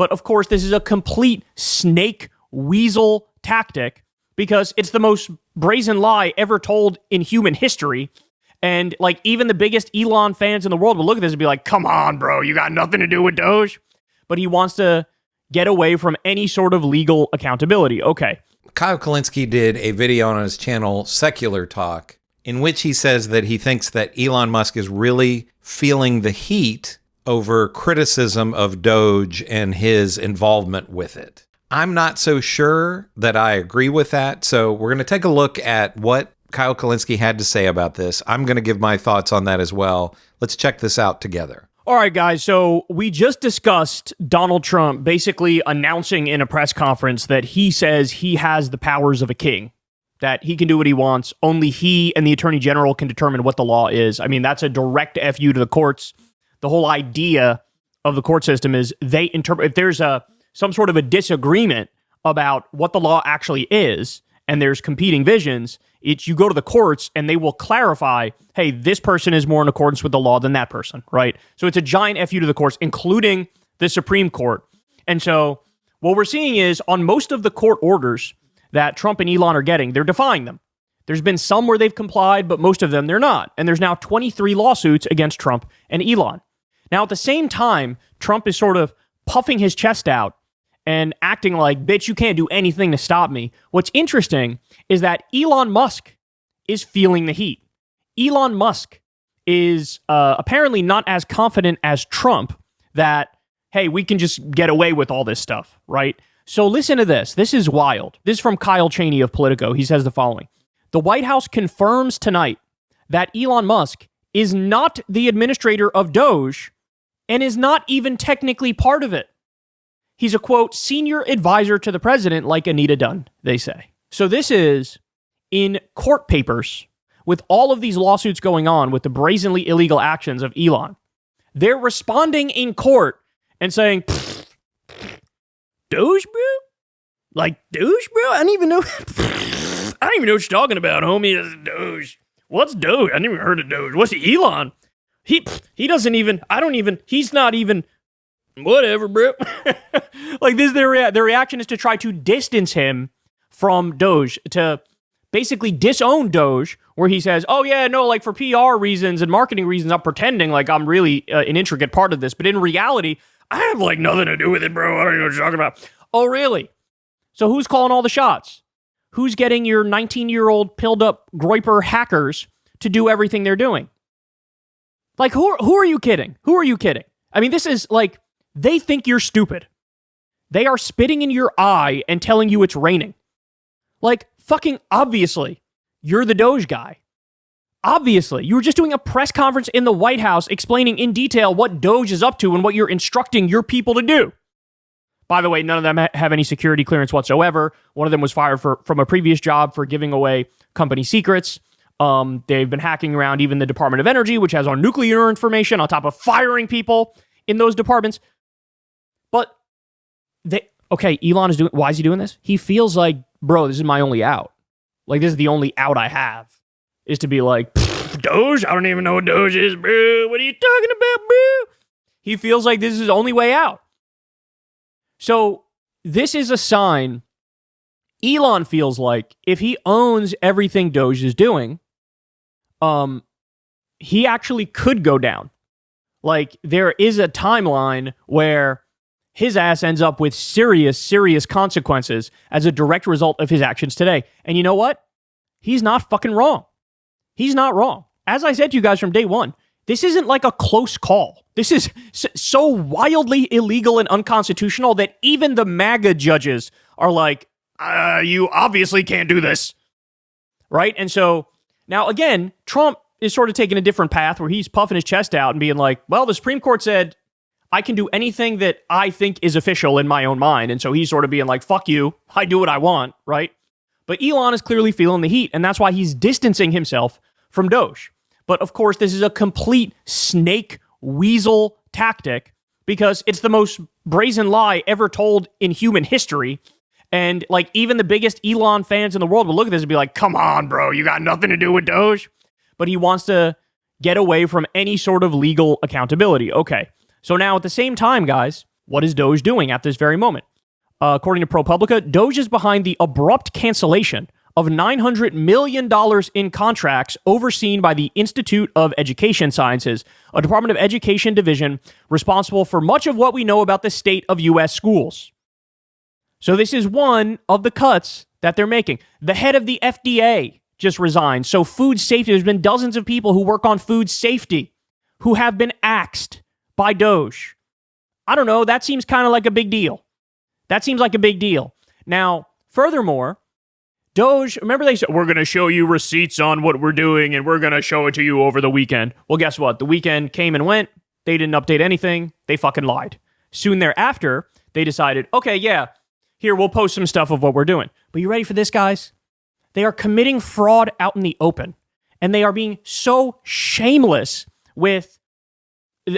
But of course, this is a complete snake weasel tactic because it's the most brazen lie ever told in human history. And like even the biggest Elon fans in the world will look at this and be like, come on, bro, you got nothing to do with Doge. But he wants to get away from any sort of legal accountability. Okay. Kyle Kulinski did a video on his channel, Secular Talk, in which he says that he thinks that Elon Musk is really feeling the heat over criticism of Doge and his involvement with it. I'm not so sure that I agree with that. So we're going to take a look at what Kyle Kulinski had to say about this. I'm going to give my thoughts on that as well. Let's check this out together. All right, guys. So we just discussed Donald Trump basically announcing in a press conference that he says he has the powers of a king, that he can do what he wants. Only he and the attorney general can determine what the law is. I mean, that's a direct FU to the courts. The whole idea of the court system is they interpret, if there's some sort of a disagreement about what the law actually is, and there's competing visions, you go to the courts and they will clarify, hey, this person is more in accordance with the law than that person, right? So it's a giant FU to the courts, including the Supreme Court. And so what we're seeing is on most of the court orders that Trump and Elon are getting, they're defying them. There's been some where they've complied, but most of them they're not. And there's now 23 lawsuits against Trump and Elon. Now, at the same time, Trump is sort of puffing his chest out and acting like, bitch, you can't do anything to stop me. What's interesting is that Elon Musk is feeling the heat. Elon Musk is apparently not as confident as Trump that, hey, we can just get away with all this stuff, right? So listen to this. This is wild. This is from Kyle Cheney of Politico. He says the following. The White House confirms tonight that Elon Musk is not the administrator of Doge and is not even technically part of it. He's a, quote, senior advisor to the president, like Anita Dunn, they say. So this is in court papers with all of these lawsuits going on with the brazenly illegal actions of Elon. They're responding in court and saying, Doge, bro? Like Doge, bro? I don't even know. I don't even know what you're talking about, homie. Doge. What's Doge? I never heard of Doge. What's Elon? He doesn't even, he's not even, whatever, bro. Like this, their reaction is to try to distance him from Doge, to basically disown Doge, where he says, oh yeah, no, like for PR reasons and marketing reasons, I'm pretending like I'm really an intricate part of this. But in reality, I have like nothing to do with it, bro. I don't even know what you're talking about. Oh, really? So who's calling all the shots? Who's getting your 19-year-old pilled up Groyper hackers to do everything they're doing? Like, who are you kidding? Who are you kidding? I mean, this is like, they think you're stupid. They are spitting in your eye and telling you it's raining. Like, fucking obviously, you're the Doge guy. Obviously, you were just doing a press conference in the White House explaining in detail what Doge is up to and what you're instructing your people to do. By the way, none of them have any security clearance whatsoever. One of them was fired from a previous job for giving away company secrets. They've been hacking around even the Department of Energy, which has our nuclear information, on top of firing people in those departments. But Elon is doing. Why is he doing this? He feels like, bro, this is my only out. Like, this is the only out I have, is to be like, Doge? I don't even know what Doge is, bro. What are you talking about, bro? He feels like this is his only way out. So this is a sign. Elon feels like if he owns everything Doge is doing, he actually could go down. Like, there is a timeline where his ass ends up with serious, serious consequences as a direct result of his actions today. And you know what? He's not fucking wrong. He's not wrong. As I said to you guys from day one, this isn't like a close call. This is so wildly illegal and unconstitutional that even the MAGA judges are like, you obviously can't do this. Right? And so now, again, Trump is sort of taking a different path where he's puffing his chest out and being like, well, the Supreme Court said I can do anything that I think is official in my own mind. And so he's sort of being like, fuck you. I do what I want. Right? But Elon is clearly feeling the heat. And that's why he's distancing himself from Doge. But of course, this is a complete snake weasel tactic because it's the most brazen lie ever told in human history. And like even the biggest Elon fans in the world will look at this and be like, come on, bro, you got nothing to do with Doge. But he wants to get away from any sort of legal accountability. Okay. So now at the same time, guys, what is Doge doing at this very moment? According to ProPublica, Doge is behind the abrupt cancellation of $900 million in contracts overseen by the Institute of Education Sciences, a Department of Education division responsible for much of what we know about the state of U.S. schools. So this is one of the cuts that they're making. The head of the FDA just resigned. So food safety, there's been dozens of people who work on food safety who have been axed by Doge. I don't know, that seems kind of like a big deal. That seems like a big deal. Now, furthermore, Doge, remember they said, we're going to show you receipts on what we're doing and we're going to show it to you over the weekend. Well, guess what? The weekend came and went. They didn't update anything. They fucking lied. Soon thereafter, they decided, okay, yeah, here, we'll post some stuff of what we're doing. But you ready for this, guys? They are committing fraud out in the open. And they are being so shameless with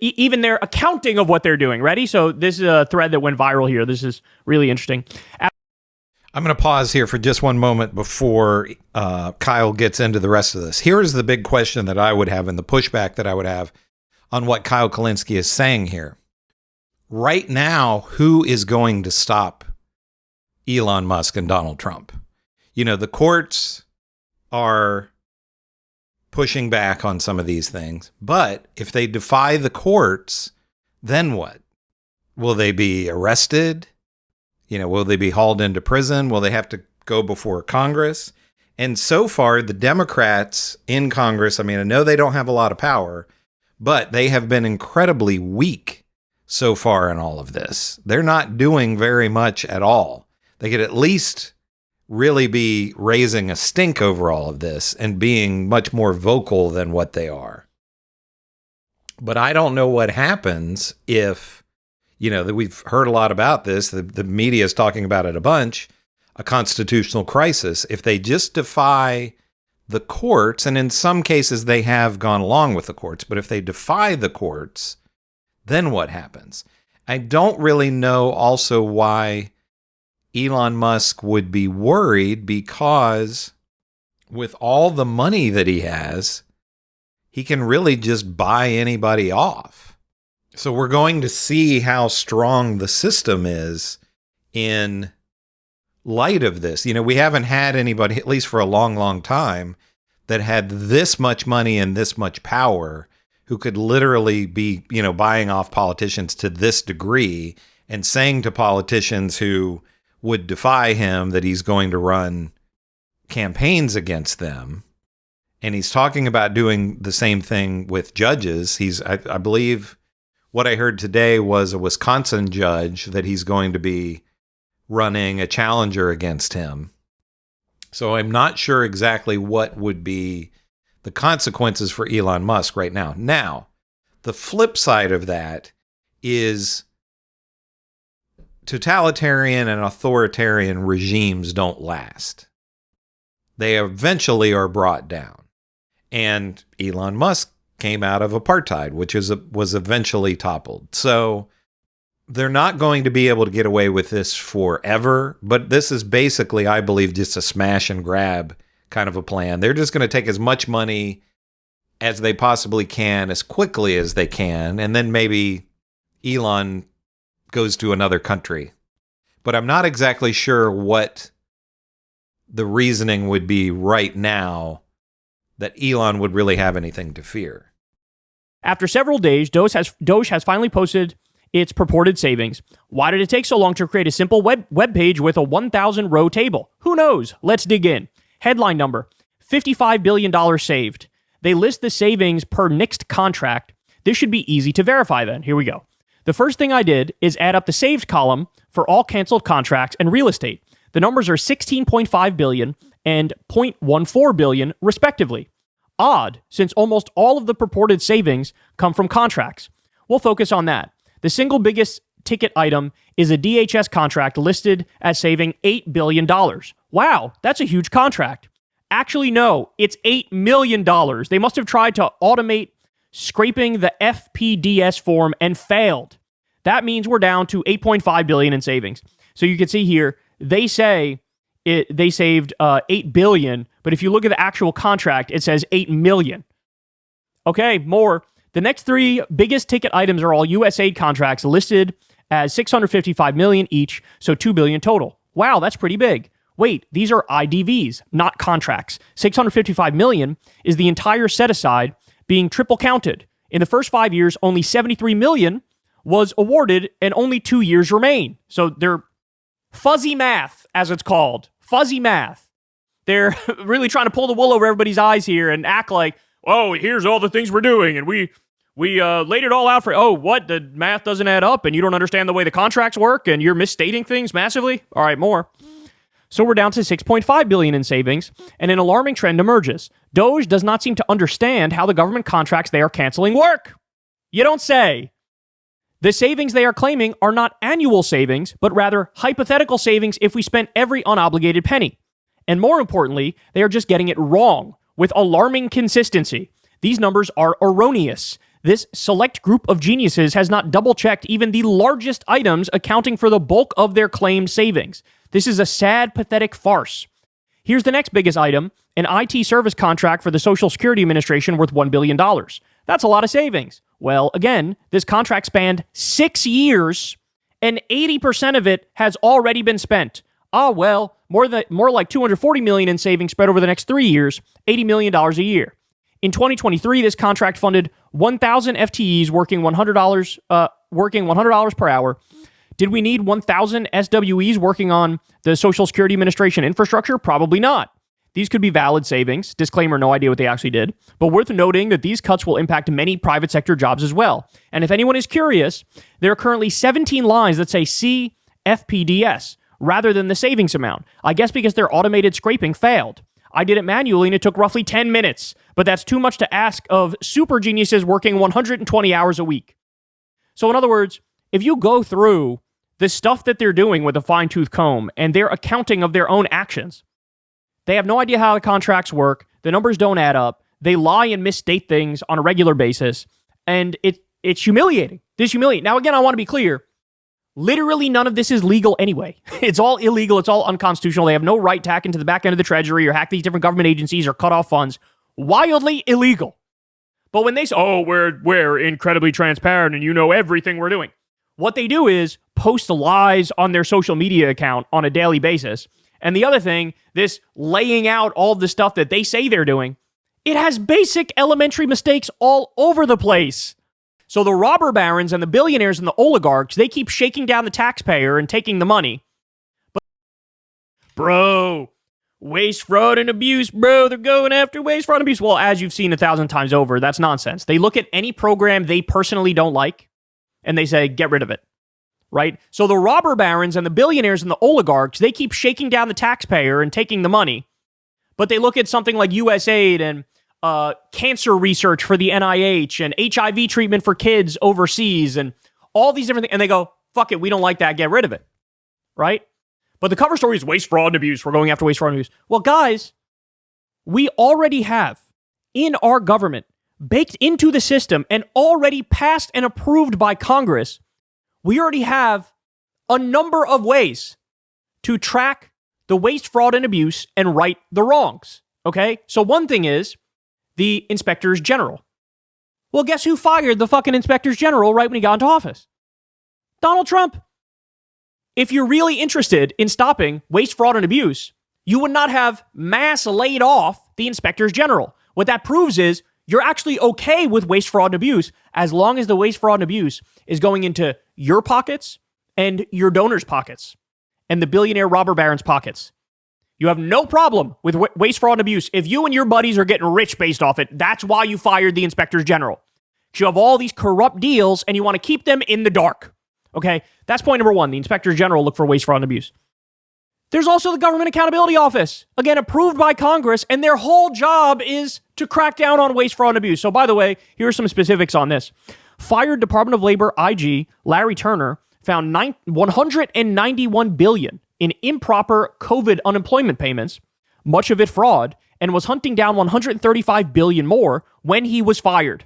even their accounting of what they're doing. Ready? So this is a thread that went viral here. This is really interesting. I'm going to pause here for just one moment before Kyle gets into the rest of this. Here is the big question that I would have and the pushback that I would have on what Kyle Kulinski is saying here. Right now, who is going to stop Elon Musk and Donald Trump? You know, the courts are pushing back on some of these things, but if they defy the courts, then what? Will they be arrested? You know, will they be hauled into prison? Will they have to go before Congress? And so far, the Democrats in Congress, I mean, I know they don't have a lot of power, but they have been incredibly weak so far in all of this. They're not doing very much at all. They could at least really be raising a stink over all of this and being much more vocal than what they are. But I don't know what happens if, you know, that we've heard a lot about this. The media is talking about it a bunch, a constitutional crisis. If they just defy the courts, and in some cases they have gone along with the courts, but if they defy the courts, then what happens? I don't really know also why Elon Musk would be worried, because with all the money that he has, he can really just buy anybody off. So we're going to see how strong the system is in light of this. You know, we haven't had anybody, at least for a long, long time, that had this much money and this much power who could literally be, you know, buying off politicians to this degree and saying to politicians who would defy him that he's going to run campaigns against them. And he's talking about doing the same thing with judges. I believe what I heard today was a Wisconsin judge that he's going to be running a challenger against him. So I'm not sure exactly what would be the consequences for Elon Musk right now. Now, the flip side of that is totalitarian and authoritarian regimes don't last. They eventually are brought down. And Elon Musk came out of apartheid, which was eventually toppled. So they're not going to be able to get away with this forever, but this is basically, I believe, just a smash and grab kind of a plan. They're just going to take as much money as they possibly can, as quickly as they can, and then maybe Elon goes to another country. But I'm not exactly sure what the reasoning would be right now that Elon would really have anything to fear. After several days, Doge has finally posted its purported savings. Why did it take so long to create a simple web page with a 1,000-row table? Who knows? Let's dig in. Headline number, $55 billion saved. They list the savings per nixed contract. This should be easy to verify then. Here we go. The first thing I did is add up the saved column for all canceled contracts and real estate. The numbers are $16.5 billion and $0.14 billion, respectively. Odd, since almost all of the purported savings come from contracts. We'll focus on that. The single biggest ticket item is a DHS contract listed as saving $8 billion. Wow, that's a huge contract. Actually, no, it's $8 million. They must have tried to automate scraping the FPDS form and failed. That means we're down to $8.5 billion in savings. So you can see here, they say they saved $8 billion, but if you look at the actual contract, it says $8 million. Okay, more. The next three biggest ticket items are all USAID contracts listed as $655 million each, so $2 billion total. Wow, that's pretty big. Wait, these are IDVs, not contracts. $655 million is the entire set-aside being triple counted. In the first 5 years, only $73 million was awarded and only 2 years remain. So they're fuzzy math, as it's called. Fuzzy math. They're really trying to pull the wool over everybody's eyes here and act like, oh, here's all the things we're doing, and we laid it all out for, oh, what? The math doesn't add up, and you don't understand the way the contracts work, and you're misstating things massively? All right, more. So we're down to $6.5 billion in savings, and an alarming trend emerges. DOGE does not seem to understand how the government contracts they are canceling work. You don't say. The savings they are claiming are not annual savings, but rather hypothetical savings if we spent every unobligated penny. And more importantly, they are just getting it wrong with alarming consistency. These numbers are erroneous. This select group of geniuses has not double-checked even the largest items accounting for the bulk of their claimed savings. This is a sad, pathetic farce. Here's the next biggest item, an IT service contract for the Social Security Administration worth $1 billion. That's a lot of savings. Well, again, this contract spanned 6 years, and 80% of it has already been spent. Ah, well, more like $240 million in savings spread over the next 3 years, $80 million a year. In 2023, this contract funded 1,000 FTEs working $100 per hour. Did we need 1,000 SWEs working on the Social Security Administration infrastructure? Probably not. These could be valid savings. Disclaimer, no idea what they actually did. But worth noting that these cuts will impact many private sector jobs as well. And if anyone is curious, there are currently 17 lines that say CFPDS rather than the savings amount. I guess because their automated scraping failed. I did it manually and it took roughly 10 minutes. But that's too much to ask of super geniuses working 120 hours a week. So in other words, if you go through the stuff that they're doing with a fine-tooth comb and their accounting of their own actions, they have no idea how the contracts work. The numbers don't add up. They lie and misstate things on a regular basis. And it's humiliating. It's humiliating. Now, again, I want to be clear. Literally none of this is legal anyway. It's all illegal. It's all unconstitutional. They have no right to hack into the back end of the Treasury or hack these different government agencies or cut off funds. Wildly illegal. But when they say, oh, we're incredibly transparent and you know everything we're doing, what they do is post lies on their social media account on a daily basis. And the other thing, this laying out all the stuff that they say they're doing, it has basic elementary mistakes all over the place. So the robber barons and the billionaires and the oligarchs, they keep shaking down the taxpayer and taking the money. But, bro, waste, fraud, and abuse, bro. They're going after waste, fraud, and abuse. Well, as you've seen 1,000 times over, that's nonsense. They look at any program they personally don't like, and they say, get rid of it. Right? So the robber barons and the billionaires and the oligarchs, they keep shaking down the taxpayer and taking the money. But they look at something like USAID and cancer research for the NIH and HIV treatment for kids overseas and all these different things. And they go, fuck it, we don't like that, get rid of it. Right? But the cover story is waste, fraud, and abuse. We're going after waste, fraud, and abuse. Well, guys, we already have in our government, baked into the system and already passed and approved by Congress, we already have a number of ways to track the waste, fraud, and abuse and right the wrongs. Okay? So one thing is the inspectors general. Well, guess who fired the fucking inspectors general right when he got into office? Donald Trump. If you're really interested in stopping waste, fraud, and abuse, you would not have mass laid off the inspectors general. What that proves is you're actually okay with waste, fraud, and abuse as long as the waste, fraud, and abuse is going into your pockets and your donors' pockets and the billionaire robber barons' pockets. You have no problem with waste, fraud, and abuse. If you and your buddies are getting rich based off it, that's why you fired the inspectors general. You have all these corrupt deals and you want to keep them in the dark. Okay? That's point number one. The inspectors general look for waste, fraud, and abuse. There's also the Government Accountability Office, again, approved by Congress, and their whole job is to crack down on waste, fraud, and abuse. So, by the way, here are some specifics on this. Fired Department of Labor IG Larry Turner found $191 billion in improper COVID unemployment payments, much of it fraud, and was hunting down $135 billion more when he was fired.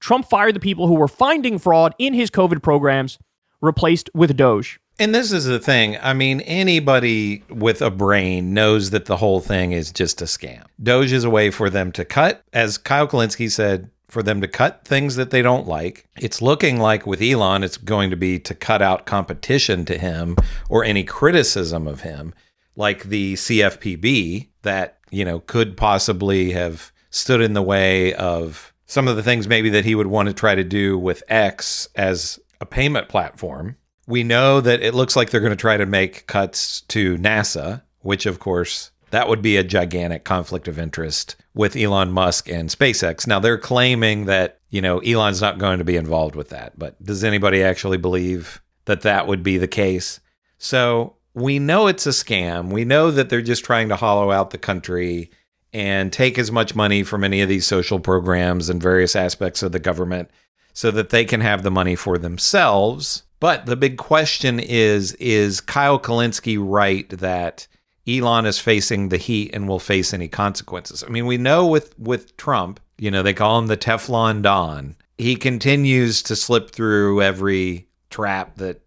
Trump fired the people who were finding fraud in his COVID programs, replaced with DOGE. And this is the thing. I mean, anybody with a brain knows that the whole thing is just a scam. DOGE is a way for them to cut, as Kyle Kulinski said for them to cut things that they don't like. It's looking like with Elon, it's going to be to cut out competition to him or any criticism of him, like the CFPB that, could possibly have stood in the way of some of the things maybe that he would want to try to do with X as a payment platform. We know that it looks like they're going to try to make cuts to NASA, which of course, that would be a gigantic conflict of interest with Elon Musk and SpaceX. Now, they're claiming that, Elon's not going to be involved with that. But does anybody actually believe that that would be the case? So we know it's a scam. We know that they're just trying to hollow out the country and take as much money from any of these social programs and various aspects of the government so that they can have the money for themselves. But the big question is Kyle Kulinski right that Elon is facing the heat and will face any consequences? I mean, we know with Trump, they call him the Teflon Don. He continues to slip through every trap that,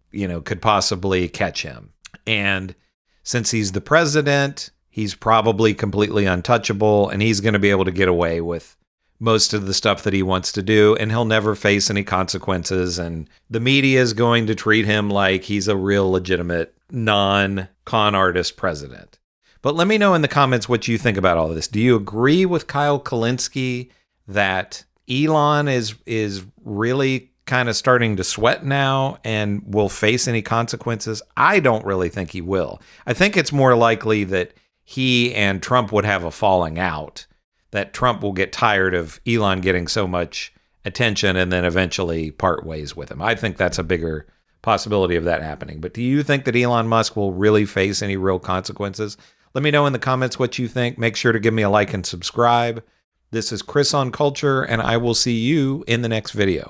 could possibly catch him. And since he's the president, he's probably completely untouchable, and he's going to be able to get away with most of the stuff that he wants to do, and he'll never face any consequences. And the media is going to treat him like he's a real legitimate non-con artist president. But let me know in the comments what you think about all of this. Do you agree with Kyle Kulinski that Elon is really kind of starting to sweat now and will face any consequences? I don't really think he will. I think it's more likely that he and Trump would have a falling out, that Trump will get tired of Elon getting so much attention and then eventually part ways with him. I think that's a bigger possibility of that happening. But do you think that Elon Musk will really face any real consequences? Let me know in the comments what you think. Make sure to give me a like and subscribe. This is Chris on Culture, and I will see you in the next video.